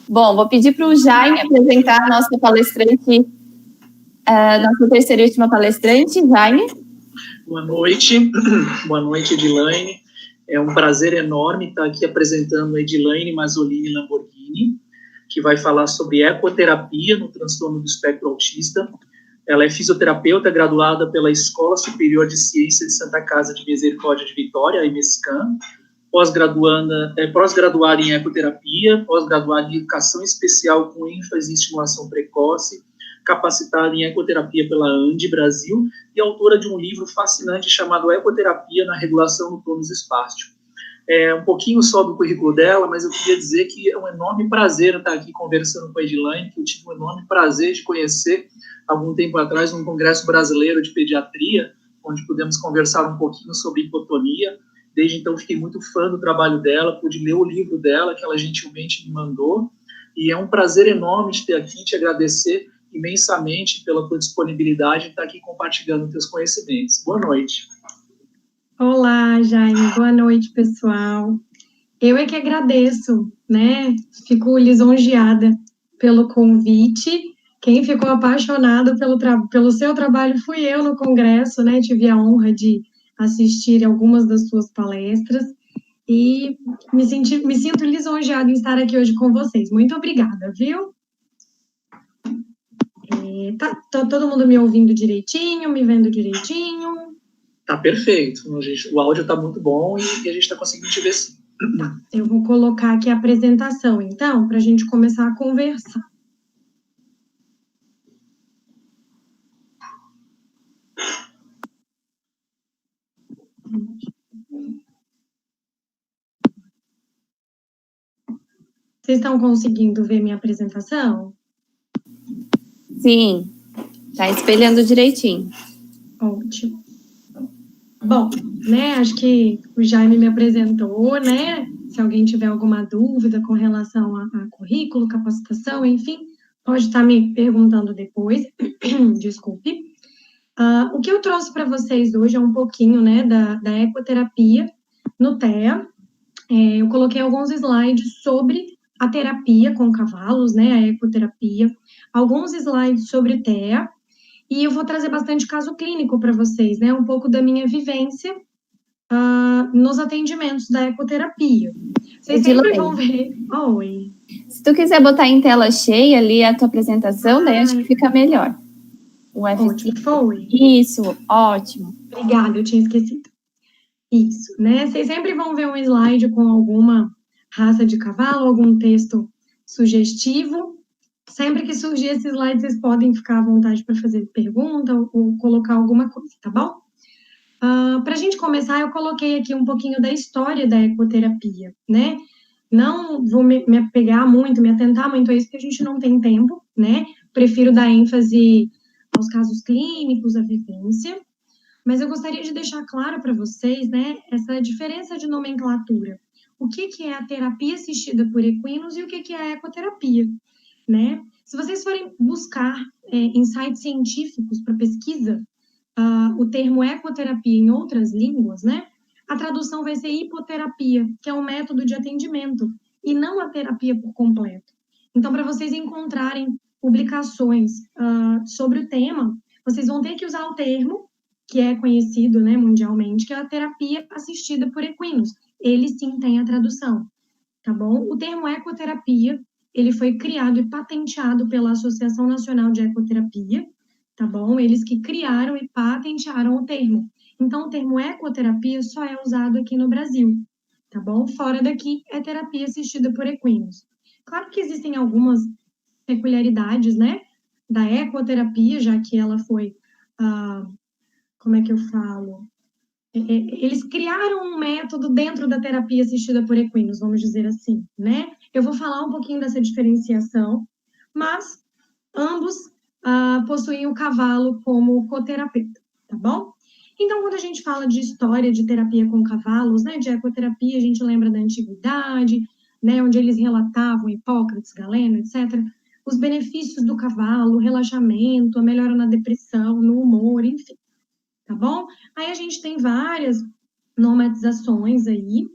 Bom, vou pedir para o Jaime apresentar a nossa palestrante, nossa terceira e última palestrante. Jaime. Boa noite, Edilaine. É um prazer enorme estar aqui apresentando a Edilaine Mazzolini Lamborghini, que vai falar sobre ecoterapia no transtorno do espectro autista. Ela é fisioterapeuta graduada pela Escola Superior de Ciência de Santa Casa de Misericórdia de Vitória, a EMESCAM, pós-graduada em ecoterapia, pós-graduada em educação especial com ênfase em estimulação precoce, capacitada em ecoterapia pela ANDE Brasil e autora de um livro fascinante chamado Ecoterapia na Regulação do Tônus Espástico. Um pouquinho só do currículo dela, mas eu queria dizer que é um enorme prazer estar aqui conversando com a Edilaine, que eu tive um enorme prazer de conhecer algum tempo atrás num congresso brasileiro de pediatria, onde pudemos conversar um pouquinho sobre hipotonia. Desde então fiquei muito fã do trabalho dela, pude ler o livro dela, que ela gentilmente me mandou, e é um prazer enorme de ter aqui, te agradecer imensamente pela tua disponibilidade de estar aqui compartilhando teus conhecimentos. Boa noite. Olá, Jaime. Boa noite, pessoal. Eu é que agradeço, né? Fico lisonjeada pelo convite. Quem ficou apaixonado pelo seu trabalho fui eu no congresso, né? Tive a honra de assistir algumas das suas palestras e me sinto lisonjeada em estar aqui hoje com vocês. Muito obrigada, viu? Tá todo mundo me ouvindo direitinho, me vendo direitinho? Tá perfeito. O áudio tá muito bom e a gente está conseguindo te ver sim. Tá, eu vou colocar aqui a apresentação, então, para a gente começar a conversar. Vocês estão conseguindo ver minha apresentação? Sim, tá espelhando direitinho. Ótimo. Bom, né, acho que o Jaime me apresentou, né? Se alguém tiver alguma dúvida com relação a currículo, capacitação, enfim, pode estar me perguntando depois. Desculpe. O que eu trouxe para vocês hoje é um pouquinho, né, da ecoterapia no TEA. Eu coloquei alguns slides sobre a terapia com cavalos, né, a ecoterapia, alguns slides sobre TEA, e eu vou trazer bastante caso clínico para vocês, né, um pouco da minha vivência nos atendimentos da ecoterapia. Vocês sempre vão ver... Oi. Se tu quiser botar em tela cheia ali a tua apresentação, daí acho que fica melhor. O Ótimo, foi? Isso, ótimo. Obrigada, eu tinha esquecido. Isso, né? Vocês sempre vão ver um slide com alguma raça de cavalo, algum texto sugestivo. Sempre que surgir esse slide, vocês podem ficar à vontade para fazer pergunta ou colocar alguma coisa, tá bom? Para a gente começar, eu coloquei aqui um pouquinho da história da ecoterapia, né? Não vou me apegar muito, me atentar muito a isso, porque a gente não tem tempo, né? Prefiro dar ênfase aos casos clínicos, à vivência. Mas eu gostaria de deixar claro para vocês, né, essa diferença de nomenclatura. O que é a terapia assistida por equinos e o que é a ecoterapia, né? Se vocês forem buscar em sites científicos para pesquisa, o termo ecoterapia em outras línguas, né, a tradução vai ser hipoterapia, que é um método de atendimento, e não a terapia por completo. Então, para vocês encontrarem publicações sobre o tema, vocês vão ter que usar o termo que é conhecido, né, mundialmente, que é a terapia assistida por equinos. Ele sim tem a tradução, tá bom? O termo ecoterapia, ele foi criado e patenteado pela Associação Nacional de Ecoterapia, tá bom? Eles que criaram e patentearam o termo. Então, o termo ecoterapia só é usado aqui no Brasil, tá bom? Fora daqui é terapia assistida por equinos. Claro que existem algumas peculiaridades, né, da ecoterapia, já que ela foi como é que eu falo? Eles criaram um método dentro da terapia assistida por equinos, vamos dizer assim, né? Eu vou falar um pouquinho dessa diferenciação, mas ambos possuem o cavalo como coterapeuta, tá bom? Então, quando a gente fala de história de terapia com cavalos, né, de ecoterapia, a gente lembra da antiguidade, né, onde eles relatavam Hipócrates, Galeno, etc., os benefícios do cavalo, o relaxamento, a melhora na depressão, no humor, enfim. Tá bom? Aí a gente tem várias normatizações aí,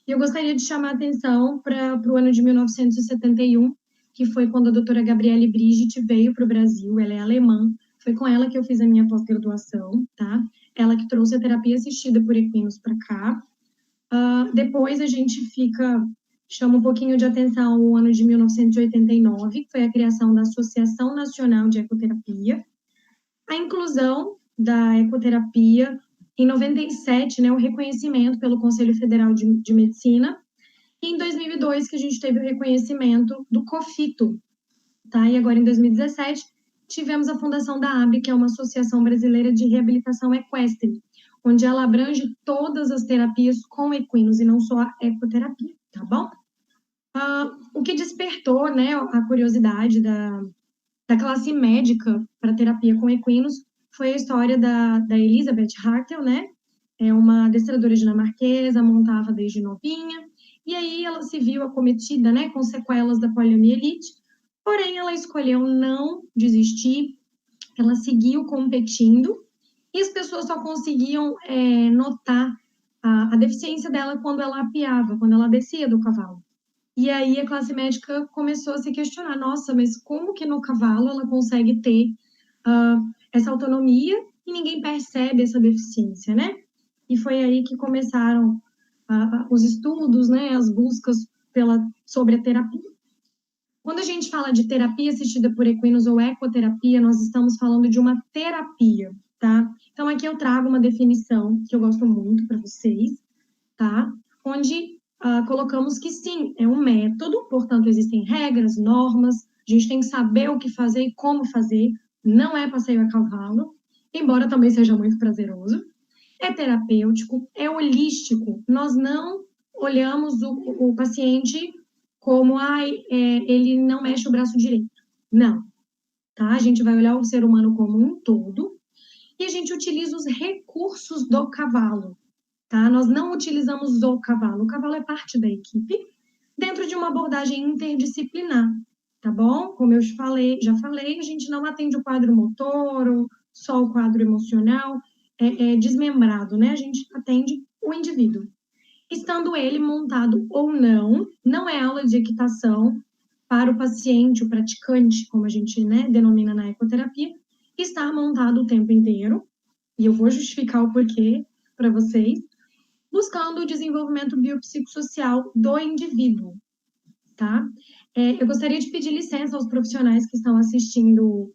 e eu gostaria de chamar a atenção para o ano de 1971, que foi quando a doutora Gabriele Brigitte veio para o Brasil, ela é alemã, foi com ela que eu fiz a minha pós-graduação, tá? Ela que trouxe a terapia assistida por equinos para cá. Depois a gente chama um pouquinho de atenção o ano de 1989, que foi a criação da Associação Nacional de Ecoterapia, a inclusão da ecoterapia em 97, né, o reconhecimento pelo Conselho Federal de Medicina, e em 2002 que a gente teve o reconhecimento do COFITO, tá? E agora em 2017 tivemos a fundação da ABRE, que é uma Associação Brasileira de Reabilitação Equestre, onde ela abrange todas as terapias com equinos e não só a ecoterapia, tá bom? O que despertou, né, a curiosidade da classe médica para terapia com equinos foi a história da Elizabeth Hartel, né? É uma adestradora dinamarquesa, montava desde novinha, e aí ela se viu acometida, né, com sequelas da poliomielite, porém ela escolheu não desistir, ela seguiu competindo, e as pessoas só conseguiam notar a deficiência dela quando ela apiava, quando ela descia do cavalo. E aí a classe médica começou a se questionar, nossa, mas como que no cavalo ela consegue ter essa autonomia e ninguém percebe essa deficiência, né? E foi aí que começaram os estudos, né, as buscas sobre a terapia. Quando a gente fala de terapia assistida por equinos ou ecoterapia, nós estamos falando de uma terapia, tá? Então, aqui eu trago uma definição que eu gosto muito para vocês, tá? Onde colocamos que sim, é um método, portanto, existem regras, normas, a gente tem que saber o que fazer e como fazer, não é passeio a cavalo, embora também seja muito prazeroso. É terapêutico, é holístico, nós não olhamos o paciente como, ele não mexe o braço direito. Não, tá? A gente vai olhar o ser humano como um todo e a gente utiliza os recursos do cavalo, tá? Nós não utilizamos o cavalo é parte da equipe, dentro de uma abordagem interdisciplinar, tá bom? Como eu já falei, a gente não atende o quadro motor ou só o quadro emocional, desmembrado, né? A gente atende o indivíduo. Estando ele montado ou não, não é aula de equitação para o paciente, o praticante, como a gente, né, denomina na ecoterapia, estar montado o tempo inteiro, e eu vou justificar o porquê para vocês, buscando o desenvolvimento biopsicossocial do indivíduo, tá? Eu gostaria de pedir licença aos profissionais que estão assistindo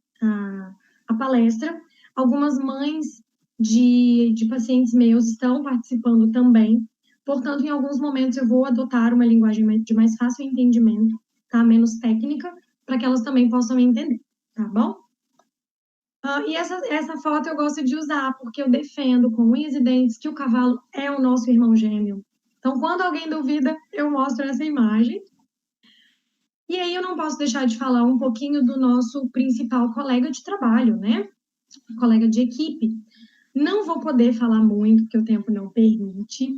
a palestra. Algumas mães de pacientes meus estão participando também, portanto, em alguns momentos eu vou adotar uma linguagem de mais fácil entendimento, tá? Menos técnica, para que elas também possam entender, tá bom? E essa foto eu gosto de usar, porque eu defendo com unhas e dentes que o cavalo é o nosso irmão gêmeo. Então, quando alguém duvida, eu mostro essa imagem. E aí eu não posso deixar de falar um pouquinho do nosso principal colega de trabalho, né? Colega de equipe. Não vou poder falar muito, porque o tempo não permite,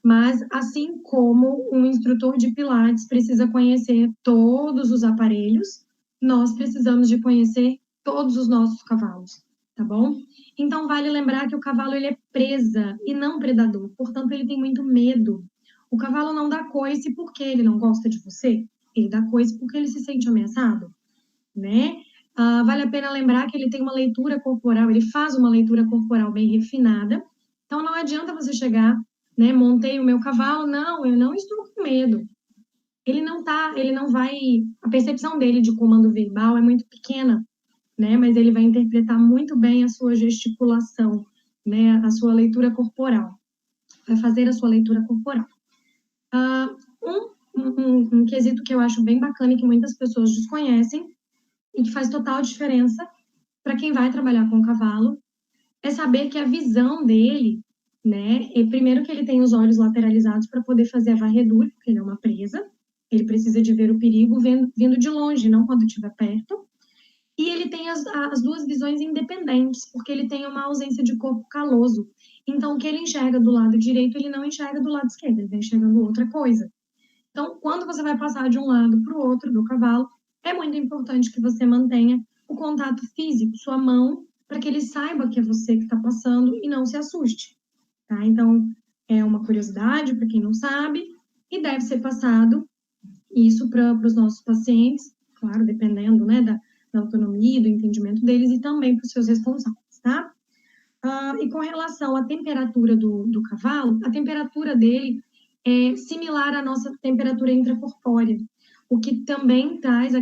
mas assim como um instrutor de Pilates precisa conhecer todos os aparelhos, nós precisamos de conhecer todos os nossos cavalos, tá bom? Então, vale lembrar que o cavalo, ele é presa e não predador, portanto, ele tem muito medo. O cavalo não dá coice porque ele não gosta de você, ele dá coice porque ele se sente ameaçado, né? Vale a pena lembrar que ele tem uma leitura corporal, ele faz uma leitura corporal bem refinada, então não adianta você chegar, né, montei o meu cavalo, não, eu não estou com medo. Ele não vai, a percepção dele de comando verbal é muito pequena, né, mas ele vai interpretar muito bem a sua gesticulação, né, a sua leitura corporal, vai fazer a sua leitura corporal. Um quesito que eu acho bem bacana e que muitas pessoas desconhecem, e que faz total diferença para quem vai trabalhar com o cavalo, é saber que a visão dele, né, primeiro que ele tem os olhos lateralizados para poder fazer a varredura, porque ele é uma presa, ele precisa de ver o perigo vindo de longe, não quando estiver perto, e ele tem as duas visões independentes, porque ele tem uma ausência de corpo caloso, então o que ele enxerga do lado direito, ele não enxerga do lado esquerdo, ele está enxergando outra coisa. Então, quando você vai passar de um lado para o outro do cavalo, é muito importante que você mantenha o contato físico, sua mão, para que ele saiba que é você que está passando e não se assuste, tá? Então, é uma curiosidade para quem não sabe e deve ser passado isso para os nossos pacientes, claro, dependendo, né, da autonomia, do entendimento deles e também para os seus responsáveis, tá? E com relação à temperatura do cavalo, a temperatura dele é similar à nossa temperatura intracorpórea, o que também traz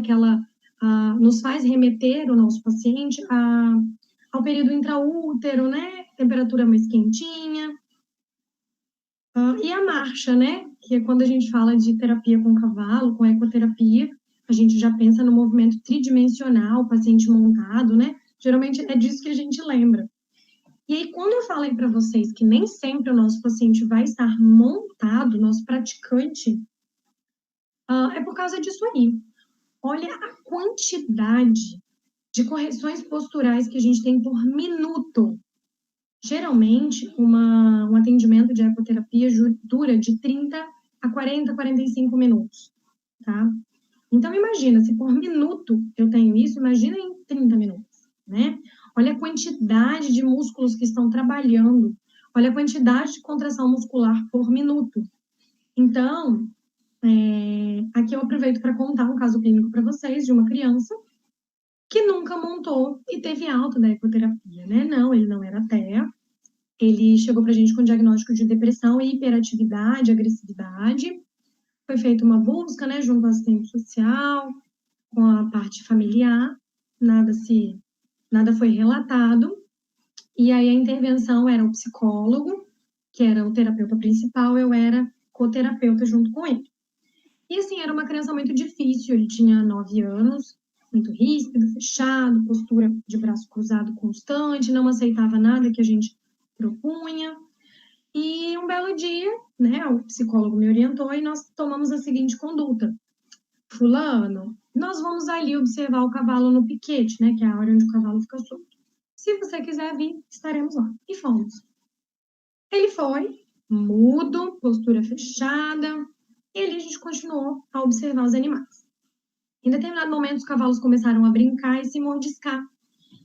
nos faz remeter o nosso paciente ao período intraútero, né? Temperatura mais quentinha. E a marcha, né? Que é quando a gente fala de terapia com cavalo, com ecoterapia, a gente já pensa no movimento tridimensional, paciente montado, né? Geralmente é disso que a gente lembra. E aí, quando eu falei para vocês que nem sempre o nosso paciente vai estar montado, nosso praticante, é por causa disso aí. Olha a quantidade de correções posturais que a gente tem por minuto. Geralmente, um atendimento de ecoterapia dura de 30 a 40, 45 minutos, tá? Então, imagina, se por minuto eu tenho isso, imagina em 30 minutos, né? Olha a quantidade de músculos que estão trabalhando, olha a quantidade de contração muscular por minuto. Então, aqui eu aproveito para contar um caso clínico para vocês de uma criança que nunca montou e teve alta da ecoterapia, né? Não, ele não era TEA. Ele chegou para a gente com diagnóstico de depressão e hiperatividade, agressividade. Foi feita uma busca, né, junto ao assistente social, com a parte familiar, nada foi relatado. E aí a intervenção era o psicólogo, que era o terapeuta principal, eu era coterapeuta junto com ele. E assim, era uma criança muito difícil, ele tinha 9 anos, muito ríspido, fechado, postura de braço cruzado constante, não aceitava nada que a gente propunha. E um belo dia, né, o psicólogo me orientou e nós tomamos a seguinte conduta. Fulano, nós vamos ali observar o cavalo no piquete, né, que é a hora onde o cavalo fica solto. Se você quiser vir, estaremos lá. E fomos. Ele foi, mudo, postura fechada, e ali a gente continuou a observar os animais. Em determinado momento, os cavalos começaram a brincar e se mordiscar.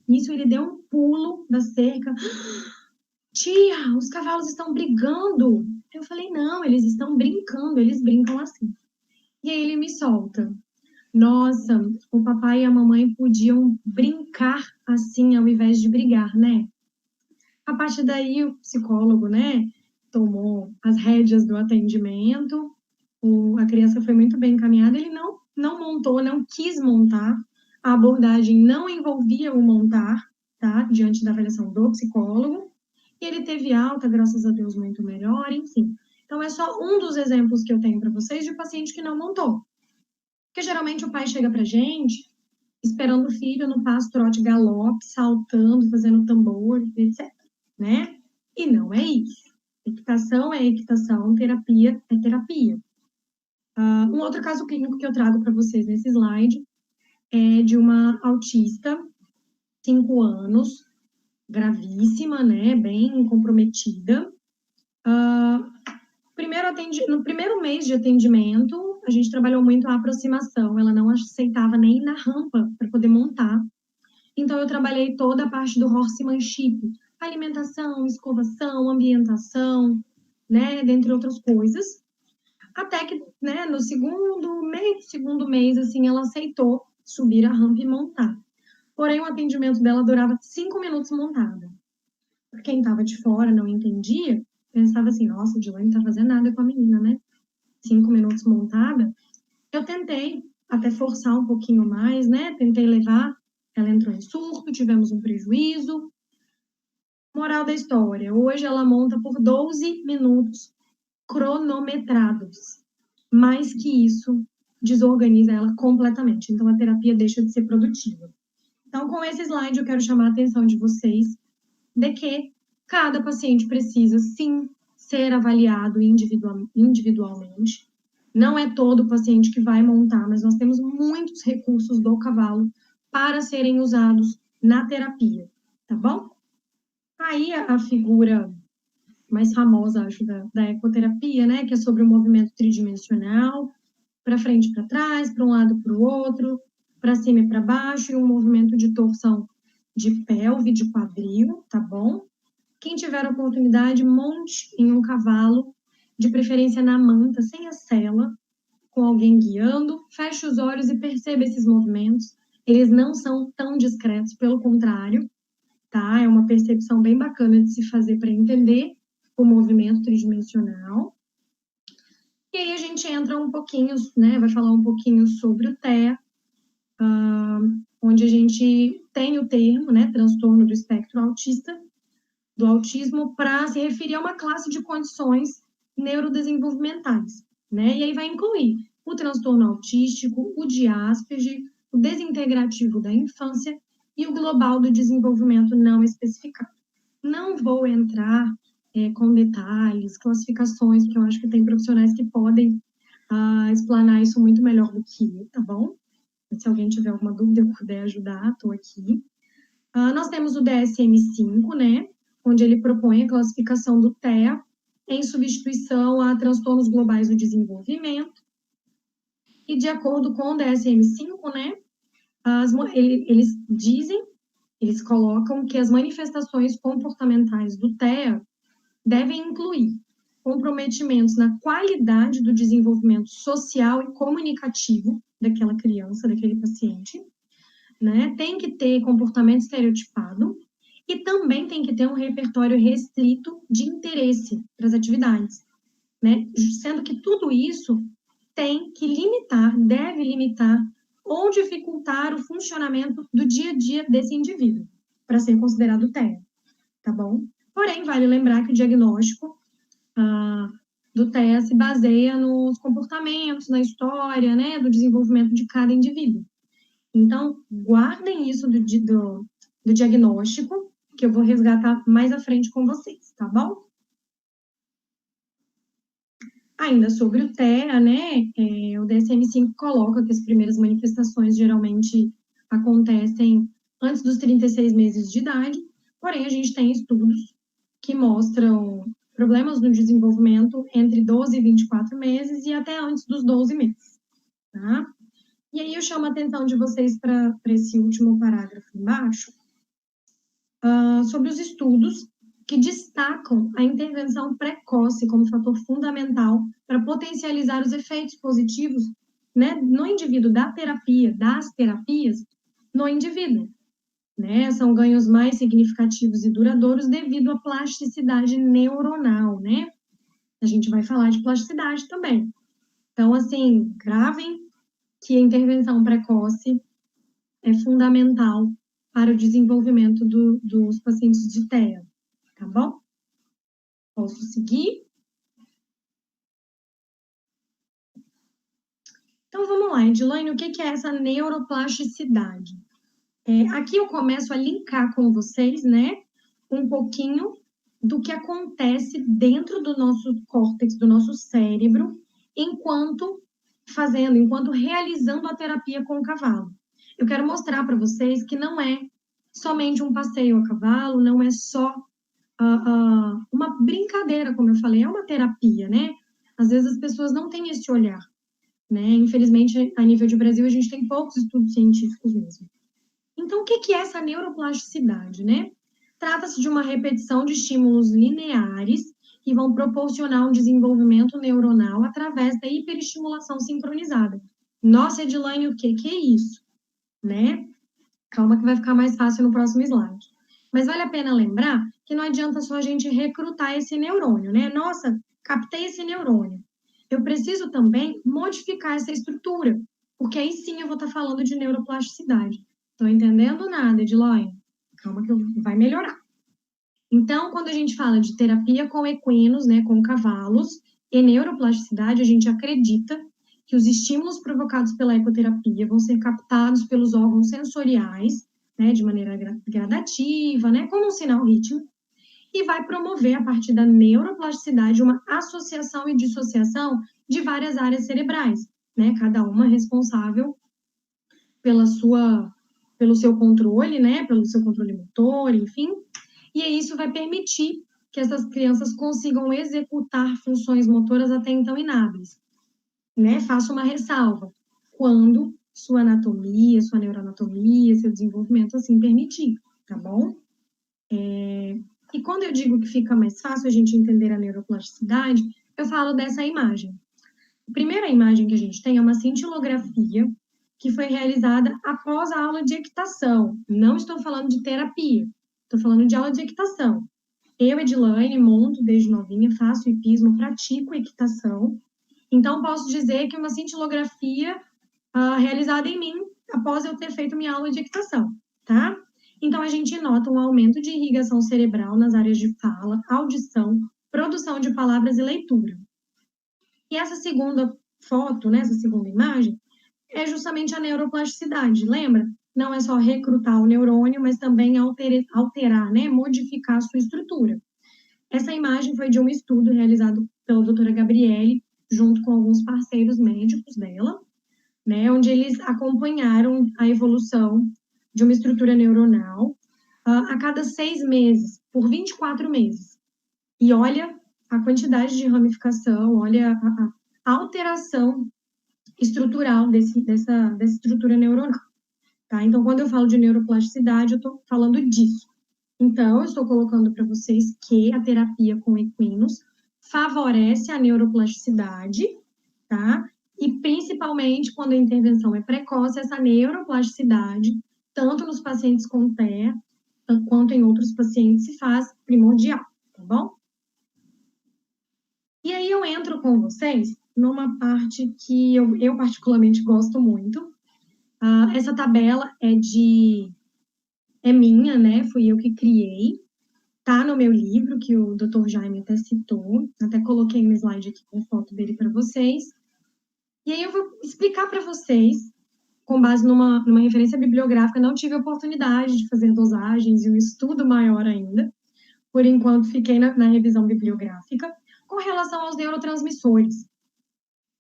Nisso, ele deu um pulo da cerca. Tia, os cavalos estão brigando. Eu falei, não, eles estão brincando, eles brincam assim. E aí ele me solta. Nossa, o papai e a mamãe podiam brincar assim ao invés de brigar, né? A partir daí, o psicólogo, né, tomou as rédeas do atendimento. A criança foi muito bem encaminhada. Ele não montou, não quis montar. A abordagem não envolvia o montar, tá? Diante da avaliação do psicólogo. E ele teve alta, graças a Deus, muito melhor, enfim. Então, é só um dos exemplos que eu tenho para vocês de paciente que não montou. Porque geralmente o pai chega pra gente esperando o filho no passo, trote, galope, saltando, fazendo tambor, etc, né? E não é isso. Equitação é equitação, terapia é terapia. Um outro caso clínico que eu trago para vocês nesse slide é de uma autista, 5 anos, gravíssima, né? Bem comprometida. No primeiro mês de atendimento, a gente trabalhou muito a aproximação. Ela não aceitava nem ir na rampa para poder montar. Então, eu trabalhei toda a parte do horsemanship, alimentação, escovação, ambientação, né, dentre outras coisas. Até que, né, no segundo mês, assim, ela aceitou subir a rampa e montar. Porém, o atendimento dela durava 5 minutos montada. Quem estava de fora não entendia, pensava assim, nossa, a Dilane não tá fazendo nada com a menina, né? 5 minutos montada. Eu tentei até forçar um pouquinho mais, né? Tentei levar, ela entrou em surto, tivemos um prejuízo. Moral da história, hoje ela monta por 12 minutos cronometrados. Mais que isso, desorganiza ela completamente. Então, a terapia deixa de ser produtiva. Então, com esse slide, eu quero chamar a atenção de vocês de que cada paciente precisa, sim, ser avaliado individualmente. Não é todo paciente que vai montar, mas nós temos muitos recursos do cavalo para serem usados na terapia, tá bom? Aí a figura mais famosa, acho, da ecoterapia, né, que é sobre o movimento tridimensional, para frente e para trás, para um lado e para o outro, para cima e para baixo, e um movimento de torção de pelve, de quadril, tá bom? Quem tiver oportunidade, monte em um cavalo, de preferência na manta, sem a sela, com alguém guiando, feche os olhos e perceba esses movimentos. Eles não são tão discretos, pelo contrário, tá? É uma percepção bem bacana de se fazer para entender o movimento tridimensional. E aí a gente entra um pouquinho, né? Vai falar um pouquinho sobre o TEA, onde a gente tem o termo, né? Transtorno do espectro autista, do autismo, para se referir a uma classe de condições neurodesenvolvimentais, né? E aí vai incluir o transtorno autístico, o de Asperger, o desintegrativo da infância e o global do desenvolvimento não especificado. Não vou entrar com detalhes, classificações, porque eu acho que tem profissionais que podem explanar isso muito melhor do que eu, tá bom? Se alguém tiver alguma dúvida, eu puder ajudar, estou aqui. Nós temos o DSM-5, né? Onde ele propõe a classificação do TEA em substituição a transtornos globais do desenvolvimento. E de acordo com o DSM-5, né? Eles colocam que as manifestações comportamentais do TEA devem incluir comprometimentos na qualidade do desenvolvimento social e comunicativo daquela criança, daquele paciente, né? Tem que ter comportamento estereotipado e também tem que ter um repertório restrito de interesse para as atividades, né? Sendo que tudo isso tem que limitar, deve limitar ou dificultar o funcionamento do dia a dia desse indivíduo, para ser considerado TEA, tá bom? Porém, vale lembrar que o diagnóstico do TEA se baseia nos comportamentos, na história, né, do desenvolvimento de cada indivíduo. Então, guardem isso do diagnóstico, que eu vou resgatar mais à frente com vocês, tá bom? Ainda sobre o TEA, né, o DSM-5 coloca que as primeiras manifestações geralmente acontecem antes dos 36 meses de idade, porém a gente tem estudos que mostram problemas no desenvolvimento entre 12 e 24 meses e até antes dos 12 meses, tá? E aí eu chamo a atenção de vocês para esse último parágrafo embaixo, sobre os estudos que destacam a intervenção precoce como fator fundamental para potencializar os efeitos positivos, né, no indivíduo das terapias, no indivíduo. Né? São ganhos mais significativos e duradouros devido à plasticidade neuronal, né? A gente vai falar de plasticidade também. Então, assim, gravem que a intervenção precoce é fundamental para o desenvolvimento dos pacientes de TEA, tá bom? Posso seguir? Então, vamos lá, Edilane, o que é essa neuroplasticidade? Aqui eu começo a linkar com vocês, né, um pouquinho do que acontece dentro do nosso córtex, do nosso cérebro, enquanto realizando a terapia com o cavalo. Eu quero mostrar para vocês que não é somente um passeio a cavalo, não é só uma brincadeira, como eu falei, é uma terapia, né? Às vezes as pessoas não têm esse olhar, né? Infelizmente, a nível de Brasil, a gente tem poucos estudos científicos mesmo. Então, o que é essa neuroplasticidade, né? Trata-se de uma repetição de estímulos lineares que vão proporcionar um desenvolvimento neuronal através da hiperestimulação sincronizada. Nossa, Edilane, o que é isso? Né? Calma que vai ficar mais fácil no próximo slide. Mas vale a pena lembrar que não adianta só a gente recrutar esse neurônio, né? Nossa, captei esse neurônio. Eu preciso também modificar essa estrutura, porque aí sim eu vou estar falando de neuroplasticidade. Estou entendendo nada, Edilane? Calma que vai melhorar. Então, quando a gente fala de terapia com equinos, né, com cavalos, e neuroplasticidade, a gente acredita que os estímulos provocados pela ecoterapia vão ser captados pelos órgãos sensoriais, né, de maneira gradativa, né, como um sinal rítmico, e vai promover, a partir da neuroplasticidade, uma associação e dissociação de várias áreas cerebrais, né, cada uma responsável pelo seu controle, né, pelo seu controle motor, enfim, e isso vai permitir que essas crianças consigam executar funções motoras até então inábeis, né? Faço uma ressalva, quando sua anatomia, sua neuroanatomia, seu desenvolvimento assim permitir, tá bom? E quando eu digo que fica mais fácil a gente entender a neuroplasticidade, eu falo dessa imagem. A primeira imagem que a gente tem é uma cintilografia que foi realizada após a aula de equitação. Não estou falando de terapia, estou falando de aula de equitação. Eu, Edilane, monto desde novinha, faço hipismo, pratico equitação. Então, posso dizer que uma cintilografia realizada em mim após eu ter feito minha aula de equitação, tá? Então, a gente nota um aumento de irrigação cerebral nas áreas de fala, audição, produção de palavras e leitura. E essa segunda foto, né, essa segunda imagem, é justamente a neuroplasticidade, lembra? Não é só recrutar o neurônio, mas também alterar, né, modificar a sua estrutura. Essa imagem foi de um estudo realizado pela doutora Gabriele, junto com alguns parceiros médicos dela, né, onde eles acompanharam a evolução de uma estrutura neuronal a cada 6 meses, por 24 meses. E olha a quantidade de ramificação, olha a alteração estrutural dessa estrutura neuronal. Tá? Então, quando eu falo de neuroplasticidade, eu estou falando disso. Então, eu estou colocando para vocês que a terapia com equinos favorece a neuroplasticidade, tá? E principalmente quando a intervenção é precoce, essa neuroplasticidade, tanto nos pacientes com TEA, quanto em outros pacientes, se faz primordial, tá bom? E aí eu entro com vocês numa parte que eu particularmente gosto muito. Essa tabela é minha, né? Fui eu que criei. Tá no meu livro, que o Dr. Jaime até citou. Até coloquei um slide aqui com foto dele para vocês. E aí eu vou explicar para vocês, com base numa referência bibliográfica. Não tive oportunidade de fazer dosagens e um estudo maior ainda. Por enquanto, fiquei na revisão bibliográfica, com relação aos neurotransmissores.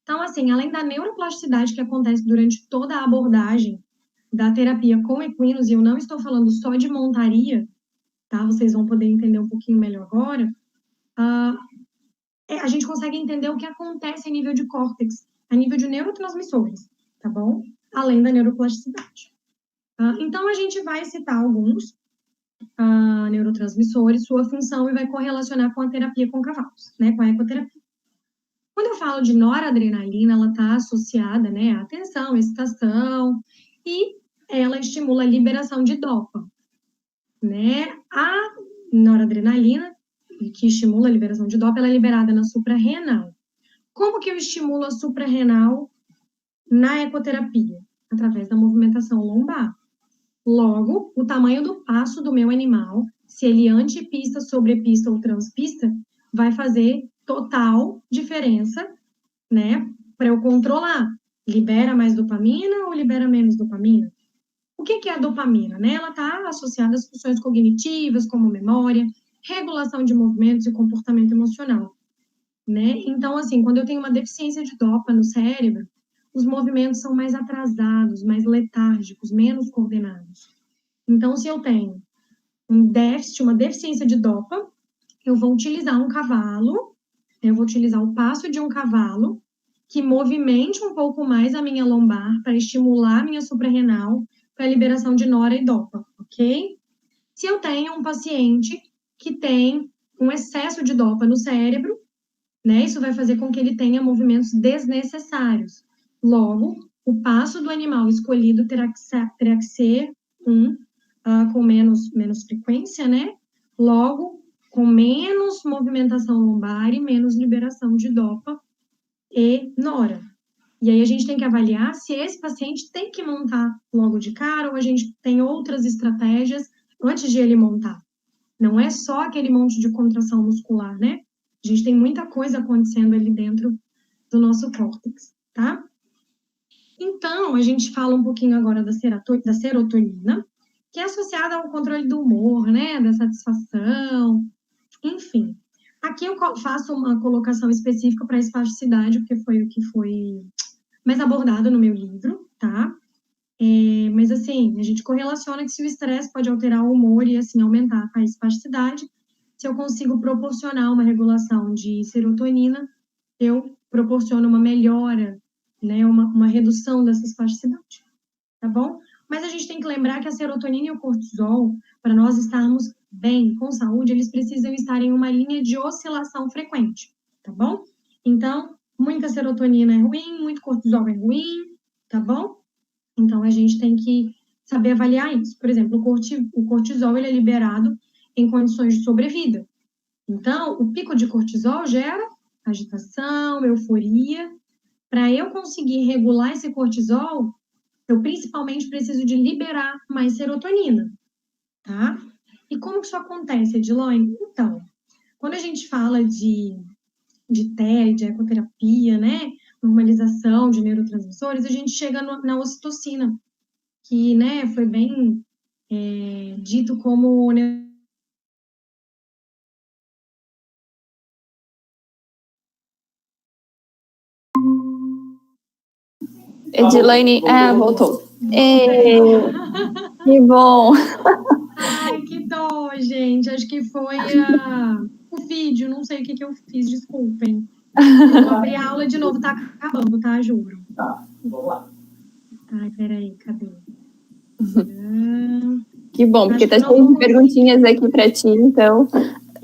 Então, assim, além da neuroplasticidade que acontece durante toda a abordagem da terapia com equinos, e eu não estou falando só de montaria, tá? Vocês vão poder entender um pouquinho melhor agora. A gente consegue entender o que acontece a nível de córtex, a nível de neurotransmissores, tá bom? Além da neuroplasticidade. Então, a gente vai citar alguns neurotransmissores, sua função, e vai correlacionar com a terapia com cavalos, né? Com a ecoterapia. Quando eu falo de noradrenalina, ela está associada, né, à atenção, excitação, e ela estimula a liberação de dopa, né? A noradrenalina, que estimula a liberação de dopa, ela é liberada na suprarrenal. Como que eu estimulo a suprarrenal na ecoterapia? Através da movimentação lombar. Logo, o tamanho do passo do meu animal, se ele antipista, sobrepista ou transpista, vai fazer total diferença, né, para eu controlar. Libera mais dopamina ou libera menos dopamina? O que é a dopamina, né? Ela está associada às funções cognitivas, como memória, regulação de movimentos e comportamento emocional, né? Então, assim, quando eu tenho uma deficiência de dopa no cérebro, os movimentos são mais atrasados, mais letárgicos, menos coordenados. Então, se eu tenho um déficit, uma deficiência de dopa, eu vou utilizar um cavalo, eu vou utilizar o passo de um cavalo que movimente um pouco mais a minha lombar para estimular a minha suprarrenal para a liberação de nora e dopa, ok? Se eu tenho um paciente que tem um excesso de dopa no cérebro, né, isso vai fazer com que ele tenha movimentos desnecessários. Logo, o passo do animal escolhido terá que ser com menos frequência, né? Logo, com menos movimentação lombar e menos liberação de dopa e nora. E aí a gente tem que avaliar se esse paciente tem que montar logo de cara ou a gente tem outras estratégias antes de ele montar. Não é só aquele monte de contração muscular, né? A gente tem muita coisa acontecendo ali dentro do nosso córtex, tá? Então, a gente fala um pouquinho agora da serotonina, que é associada ao controle do humor, né? Da satisfação, enfim. Aqui eu faço uma colocação específica para a espasticidade, porque foi o que foi mais abordado no meu livro, tá? Mas, assim, a gente correlaciona que se o estresse pode alterar o humor e, assim, aumentar a espasticidade, se eu consigo proporcionar uma regulação de serotonina, eu proporciono uma melhora, né, uma redução dessa espasticidade, tá bom? Mas a gente tem que lembrar que a serotonina e o cortisol, para nós estarmos bem, com saúde, eles precisam estar em uma linha de oscilação frequente, tá bom? Então, muita serotonina é ruim, muito cortisol é ruim, tá bom? Então, a gente tem que saber avaliar isso. Por exemplo, o cortisol ele é liberado em condições de sobrevida. Então, o pico de cortisol gera agitação, euforia. Para eu conseguir regular esse cortisol, eu principalmente preciso de liberar mais serotonina, tá? E como que isso acontece, Edilane? Então, quando a gente fala de TEA, de ecoterapia, né, normalização de neurotransmissores, a gente chega na ocitocina, que, né, foi bem dito como Edilane, voltou. Que bom. Ai, que dó, gente. Acho que foi o vídeo, não sei o que eu fiz, desculpem. Eu vou abrir a aula de novo, tá acabando, tá? Juro. Tá, vamos lá. Ai, peraí, cadê? Que bom, porque tá cheio de perguntinhas aqui para ti, então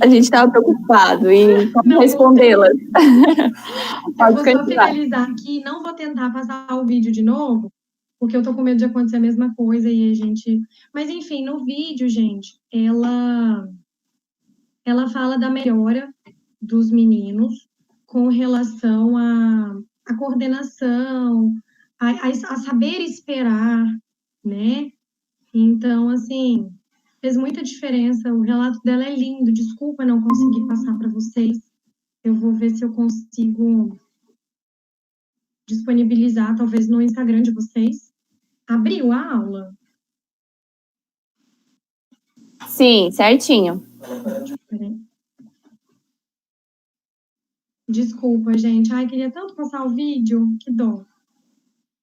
a gente estava preocupado em como respondê-las. Eu vou só finalizar aqui, não vou tentar passar o vídeo de novo, porque eu tô com medo de acontecer a mesma coisa e a gente... Mas, enfim, no vídeo, gente, ela fala da melhora dos meninos com relação à coordenação, a saber esperar, né? Então, assim, fez muita diferença. O relato dela é lindo. Desculpa não conseguir passar para vocês. Eu vou ver se eu consigo disponibilizar, talvez no Instagram de vocês. Abriu a aula? Sim, certinho. Peraí. Desculpa, gente. Ai, queria tanto passar o vídeo. Que dó.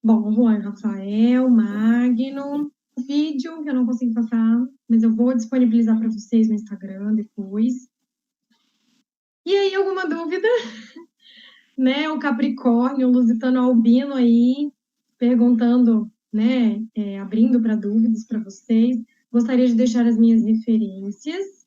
Bom, Juan, Rafael, Magno, o vídeo que eu não consigo passar, mas eu vou disponibilizar para vocês no Instagram depois. E aí, alguma dúvida? Né, o Capricórnio, o Lusitano Albino aí, perguntando, né, abrindo para dúvidas para vocês. Gostaria de deixar as minhas referências.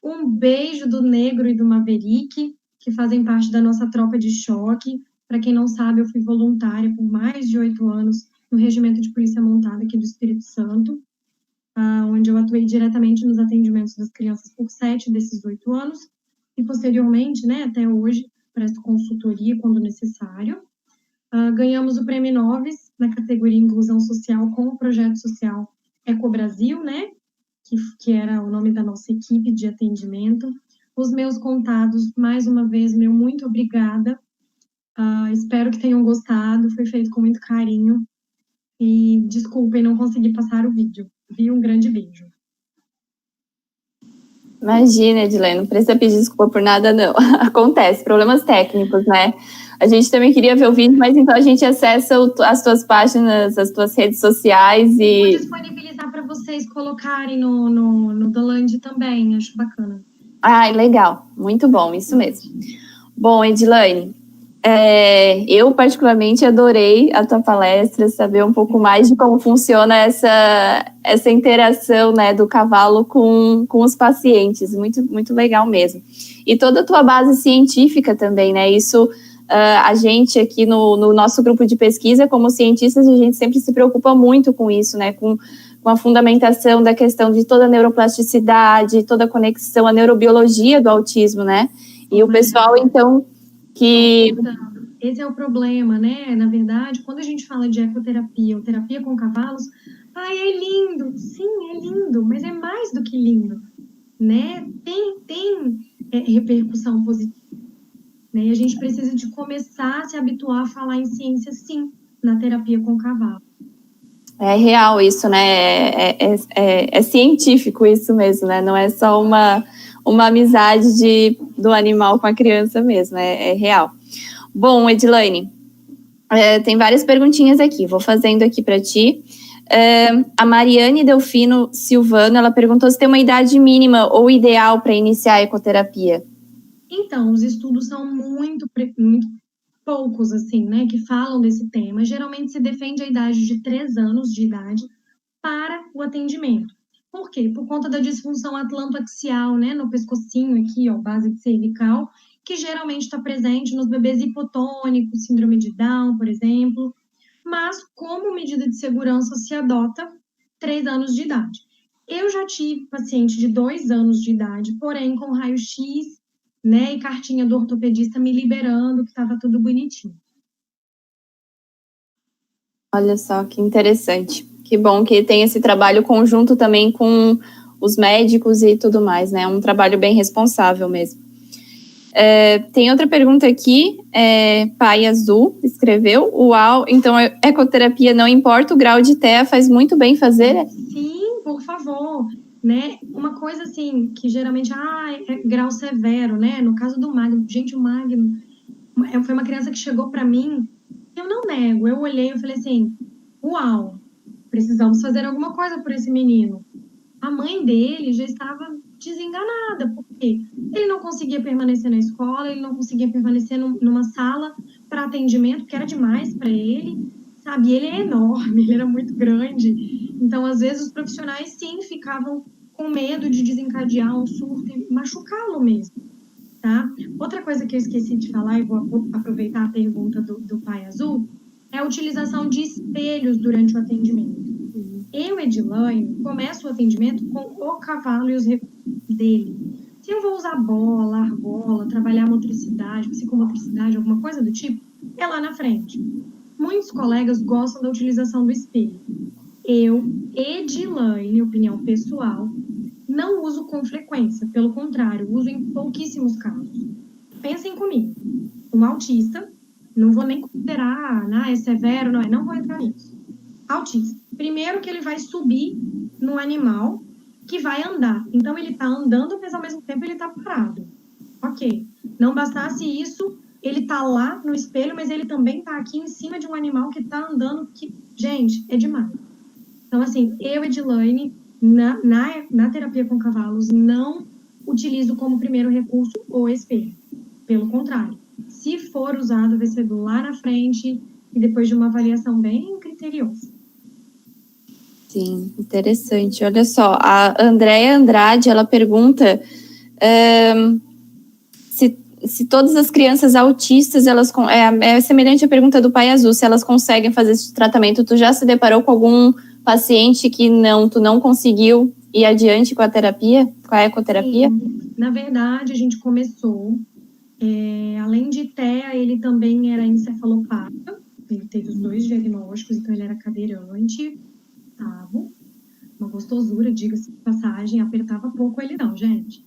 Um beijo do Negro e do Maverick, que fazem parte da nossa tropa de choque. Para quem não sabe, eu fui voluntária por mais de 8 anos no Regimento de Polícia Montada aqui do Espírito Santo, onde eu atuei diretamente nos atendimentos das crianças por 7 desses 8 anos, e posteriormente, né, até hoje, presto consultoria quando necessário. Ganhamos o Prêmio Noves na categoria Inclusão Social com o projeto social Eco Brasil, né, que era o nome da nossa equipe de atendimento. Os meus contatos, mais uma vez, meu muito obrigada. Espero que tenham gostado, foi feito com muito carinho. E desculpem, não consegui passar o vídeo. Um grande beijo. Imagina, Edilene, não precisa pedir desculpa por nada, não. Acontece, problemas técnicos, né? A gente também queria ver o vídeo, mas então a gente acessa as tuas páginas, as tuas redes sociais e... Vou disponibilizar para vocês colocarem no Doland também, acho bacana. Legal, muito bom, isso mesmo. Bom, Edilene, eu particularmente adorei a tua palestra, saber um pouco mais de como funciona essa interação, né, do cavalo com os pacientes, muito, muito legal mesmo. E toda a tua base científica também, né, isso a gente aqui no nosso grupo de pesquisa, como cientistas, a gente sempre se preocupa muito com isso, né, com a fundamentação da questão de toda a neuroplasticidade, toda a conexão, a neurobiologia do autismo, né, e o pessoal, então, que... Esse é o problema, né? Na verdade, quando a gente fala de ecoterapia ou terapia com cavalos, é lindo, sim, é lindo, mas é mais do que lindo, né? Tem repercussão positiva, né? E a gente precisa de começar a se habituar a falar em ciência, sim, na terapia com cavalo. É real isso, né? É científico isso mesmo, né? Não é só uma amizade do animal com a criança mesmo, é real. Bom, Edilene, tem várias perguntinhas aqui, vou fazendo aqui para ti. A Mariane Delfino Silvano, ela perguntou se tem uma idade mínima ou ideal para iniciar a ecoterapia. Então, os estudos são muito poucos, assim, né, que falam desse tema. Geralmente se defende a idade de 3 anos de idade para o atendimento. Por quê? Por conta da disfunção atlantoaxial, né, no pescocinho aqui, ó, base cervical, que geralmente está presente nos bebês hipotônicos, síndrome de Down, por exemplo, mas como medida de segurança se adota 3 anos de idade. Eu já tive paciente de 2 anos de idade, porém com raio-x, né, e cartinha do ortopedista me liberando que estava tudo bonitinho. Olha só que interessante. Que bom que tem esse trabalho conjunto também com os médicos e tudo mais, né? Um trabalho bem responsável mesmo. Tem outra pergunta aqui, Pai Azul escreveu, uau, então ecoterapia não importa o grau de TEA, faz muito bem fazer? Sim, por favor, né, uma coisa assim, que geralmente, é grau severo, né, no caso do Magno, gente, o Magno, foi uma criança que chegou para mim, eu não nego, eu olhei e falei assim, uau, precisamos fazer alguma coisa por esse menino. A mãe dele já estava desenganada, porque ele não conseguia permanecer na escola, ele não conseguia permanecer numa sala para atendimento, que era demais para ele, sabe? E ele é enorme, ele era muito grande. Então, às vezes, os profissionais, sim, ficavam com medo de desencadear um surto e machucá-lo mesmo, tá? Outra coisa que eu esqueci de falar, e vou aproveitar a pergunta do Pai Azul, é a utilização de espelhos durante o atendimento. Eu, Edilane, começo o atendimento com o cavalo e os recursos dele. Se eu vou usar bola, argola, trabalhar motricidade, psicomotricidade, alguma coisa do tipo, é lá na frente. Muitos colegas gostam da utilização do espelho. Eu, Edilane, opinião pessoal, não uso com frequência. Pelo contrário, uso em pouquíssimos casos. Pensem comigo. Um autista, não vou nem considerar, é severo, não vou entrar nisso. Autista. Primeiro que ele vai subir no animal que vai andar. Então, ele está andando, mas ao mesmo tempo ele está parado. Ok. Não bastasse isso, ele está lá no espelho, mas ele também está aqui em cima de um animal que está andando, que, gente, é demais. Então, assim, eu, Edilane, na terapia com cavalos, não utilizo como primeiro recurso o espelho. Pelo contrário. Se for usado, vai ser lá na frente e depois de uma avaliação bem criteriosa. Sim, interessante. Olha só, a Andréa Andrade, ela pergunta se todas as crianças autistas, é semelhante à pergunta do Pai Azul, se elas conseguem fazer esse tratamento. Tu já se deparou com algum paciente que tu não conseguiu ir adiante com a terapia, com a ecoterapia? Sim. Na verdade, a gente começou, além de TEA, ele também era encefalopata, ele teve os 2 diagnósticos, então ele era cadeirante, uma gostosura, diga-se de passagem, apertava pouco ele não, gente.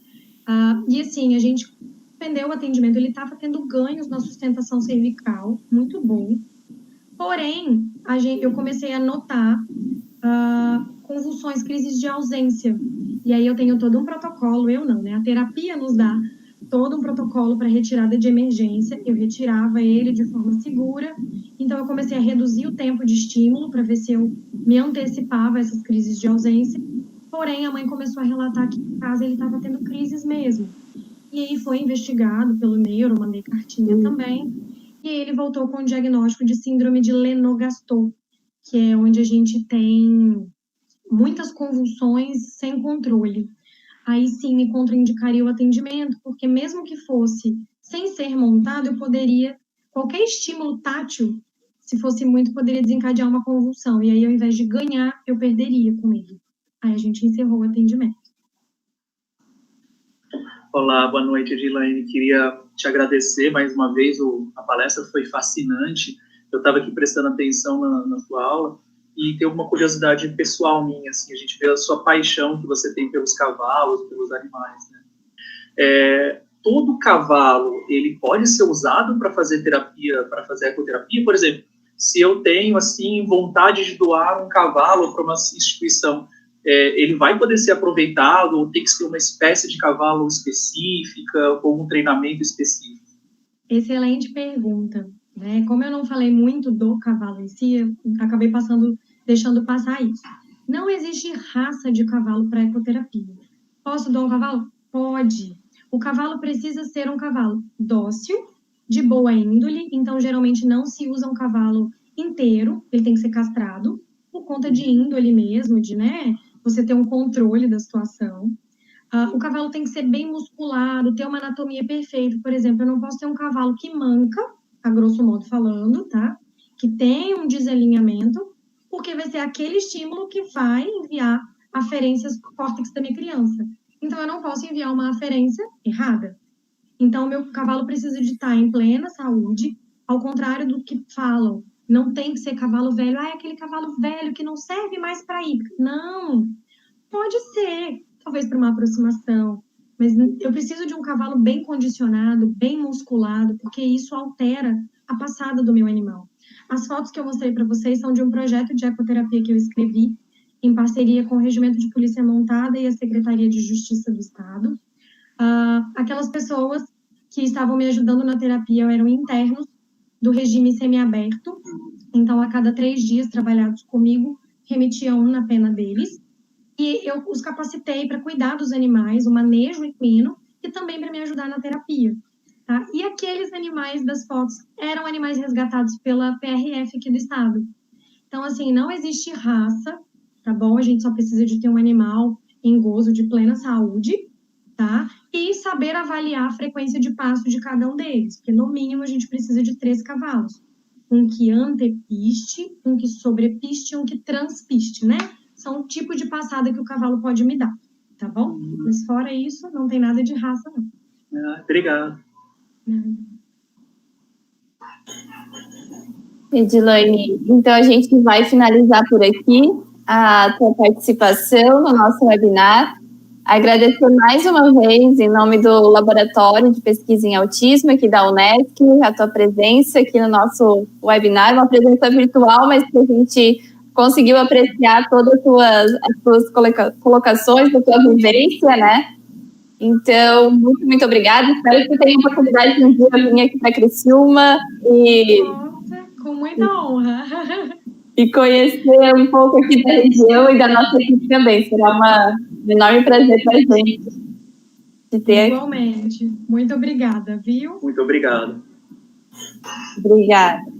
E assim, a gente suspendeu o atendimento, ele estava tendo ganhos na sustentação cervical, muito bom. Porém, eu comecei a notar convulsões, crises de ausência. E aí eu tenho todo um protocolo, eu não, né? A terapia nos dá todo um protocolo para retirada de emergência. Eu retirava ele de forma segura. Então, eu comecei a reduzir o tempo de estímulo para ver se eu me antecipava a essas crises de ausência. Porém, a mãe começou a relatar que em casa ele estava tendo crises mesmo. E aí foi investigado pelo neuro, mandei cartinha também. E ele voltou com o diagnóstico de síndrome de Lennox-Gastaut, que é onde a gente tem muitas convulsões sem controle. Aí sim me contraindicaria o atendimento, porque mesmo que fosse sem ser montado, eu poderia, qualquer estímulo tátil, se fosse muito, poderia desencadear uma convulsão. E aí, ao invés de ganhar, eu perderia com ele. Aí a gente encerrou o atendimento. Olá, boa noite, Edilane. Queria te agradecer mais uma vez, a palestra foi fascinante. Eu estava aqui prestando atenção na sua aula e tem uma curiosidade pessoal minha, assim, a gente vê a sua paixão que você tem pelos cavalos, pelos animais, né? Todo cavalo, ele pode ser usado para fazer terapia, para fazer ecoterapia? Por exemplo, se eu tenho, assim, vontade de doar um cavalo para uma instituição, ele vai poder ser aproveitado ou tem que ser uma espécie de cavalo específica ou um treinamento específico? Excelente pergunta, né? Como eu não falei muito do cavalo em si, eu acabei deixando passar isso. Não existe raça de cavalo para ecoterapia. Posso doar um cavalo? Pode. O cavalo precisa ser um cavalo dócil, de boa índole, então geralmente não se usa um cavalo inteiro, ele tem que ser castrado, por conta de índole mesmo, de, né, você ter um controle da situação. O cavalo tem que ser bem musculado, ter uma anatomia perfeita. Por exemplo, eu não posso ter um cavalo que manca, a grosso modo falando, tá? Que tem um desalinhamento, porque vai ser aquele estímulo que vai enviar aferências para o córtex da minha criança. Então, eu não posso enviar uma aferência errada. Então, o meu cavalo precisa de estar em plena saúde, ao contrário do que falam. Não tem que ser cavalo velho. É aquele cavalo velho que não serve mais para ir. Não, pode ser, talvez para uma aproximação, mas eu preciso de um cavalo bem condicionado, bem musculado, porque isso altera a passada do meu animal. As fotos que eu mostrei para vocês são de um projeto de ecoterapia que eu escrevi em parceria com o Regimento de Polícia Montada e a Secretaria de Justiça do Estado. Aquelas pessoas que estavam me ajudando na terapia eram internos do regime semiaberto, então a cada 3 dias trabalhados comigo, remetia um na pena deles, e eu os capacitei para cuidar dos animais, o manejo equino, e também para me ajudar na terapia. Tá? E aqueles animais das fotos eram animais resgatados pela PRF aqui do estado. Então, assim, não existe raça, tá bom? A gente só precisa de ter um animal em gozo de plena saúde, tá? E saber avaliar a frequência de passo de cada um deles, porque no mínimo a gente precisa de 3 cavalos. Um que antepiste, um que sobrepiste e um que transpiste, né? São o tipo de passada que o cavalo pode me dar, tá bom? Mas fora isso, não tem nada de raça, não. Obrigado. Edilane, então a gente vai finalizar por aqui a tua participação no nosso webinar. Agradecer mais uma vez, em nome do Laboratório de Pesquisa em Autismo aqui da Unesc, a tua presença aqui no nosso webinar, uma presença virtual, mas que a gente conseguiu apreciar todas as tuas colocações, a tua vivência, né? Então, muito, muito obrigada. Espero que você tenha a oportunidade de um dia vir aqui para Criciúma Nossa, com muita honra. E conhecer um pouco aqui da região e da nossa equipe também. Será um enorme prazer para a gente de ter. Igualmente. Muito obrigada, viu? Muito obrigado. Obrigada.